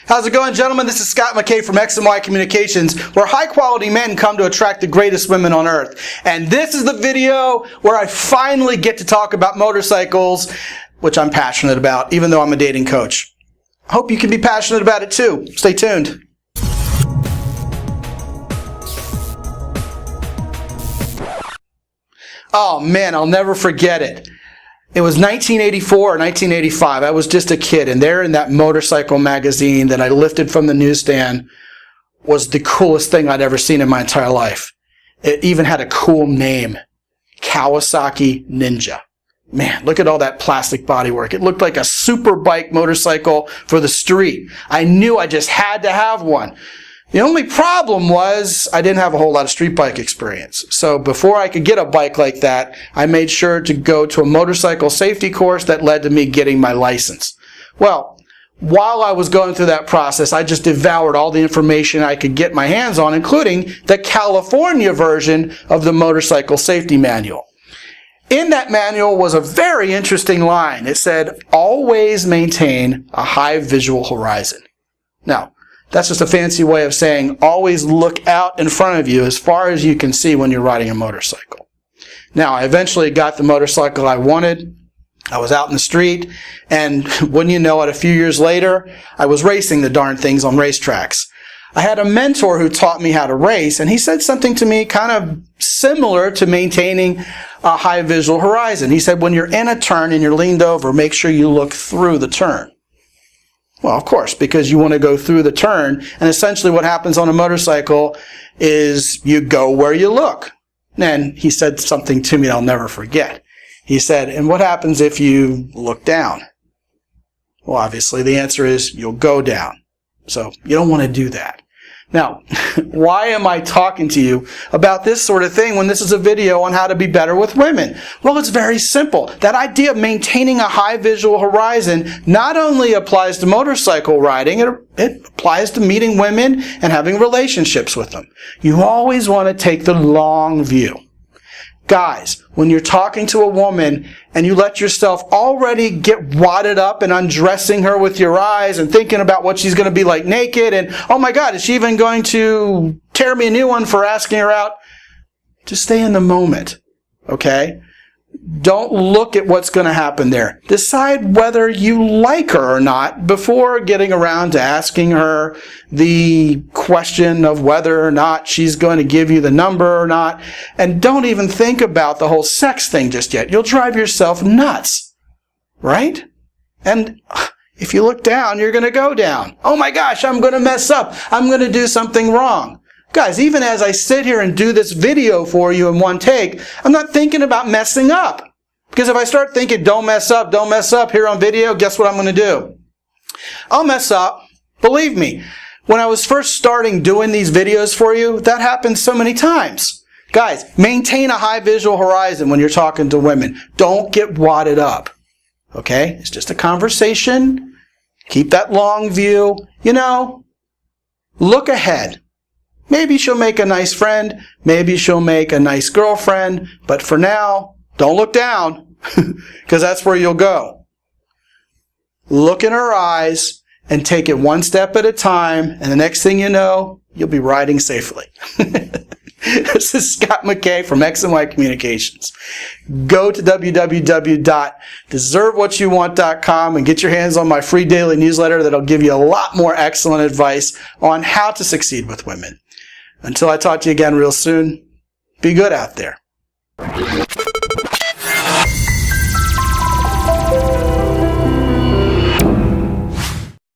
How's it going, gentlemen? This is Scott McKay from X&Y Communications, where high-quality men come to attract the greatest women on earth. And this is the video where I finally get to talk about motorcycles, which I'm passionate about, even though I'm a dating coach. I hope you can be passionate about it too. Stay tuned. Oh man, I'll never forget it. It was 1984 or 1985. I was just a kid, and there in that motorcycle magazine that I lifted from the newsstand was the coolest thing I'd ever seen in my entire life. It even had a cool name, Kawasaki Ninja. Man, look at all that plastic bodywork. It looked like a super bike motorcycle for the street. I knew I just had to have one. The only problem was I didn't have a whole lot of street bike experience. So before I could get a bike like that, I made sure to go to a motorcycle safety course that led to me getting my license. Well, while I was going through that process, I just devoured all the information I could get my hands on, including the California version of the motorcycle safety manual. In that manual was a very interesting line. It said, always maintain a high visual horizon. Now, that's just a fancy way of saying always look out in front of you as far as you can see when you're riding a motorcycle. Now, I eventually got the motorcycle I wanted. I was out in the street, and wouldn't you know it, a few years later, I was racing the darn things on racetracks. I had a mentor who taught me how to race, and he said something to me kind of similar to maintaining a high visual horizon. He said, when you're in a turn and you're leaned over, make sure you look through the turn. Well, of course, because you want to go through the turn, and essentially what happens on a motorcycle is you go where you look. And he said something to me I'll never forget. He said, and what happens if you look down? Well, obviously the answer is you'll go down. So you don't want to do that. Now, why am I talking to you about this sort of thing when this is a video on how to be better with women? Well, it's very simple. That idea of maintaining a high visual horizon not only applies to motorcycle riding, it applies to meeting women and having relationships with them. You always want to take the long view. Guys, when you're talking to a woman and you let yourself already get wadded up and undressing her with your eyes and thinking about what she's going to be like naked and, oh my God, is she even going to tear me a new one for asking her out? Just stay in the moment, okay? Don't look at what's going to happen there. Decide whether you like her or not before getting around to asking her the question of whether or not she's going to give you the number or not. And don't even think about the whole sex thing just yet. You'll drive yourself nuts, right? And if you look down, you're going to go down. Oh my gosh, I'm going to mess up. I'm going to do something wrong. Guys, even as I sit here and do this video for you in one take, I'm not thinking about messing up. Because if I start thinking, don't mess up here on video, guess what I'm going to do? I'll mess up. Believe me, when I was first starting doing these videos for you, that happened so many times. Guys, maintain a high visual horizon when you're talking to women. Don't get wadded up. Okay? It's just a conversation. Keep that long view. You know, look ahead. Maybe she'll make a nice friend. Maybe she'll make a nice girlfriend. But for now, don't look down, because that's where you'll go. Look in her eyes and take it one step at a time, and the next thing you know, you'll be riding safely. This is Scott McKay from X&Y Communications. Go to www.deservewhatyouwant.com and get your hands on my free daily newsletter that'll give you a lot more excellent advice on how to succeed with women. Until I talk to you again real soon, be good out there.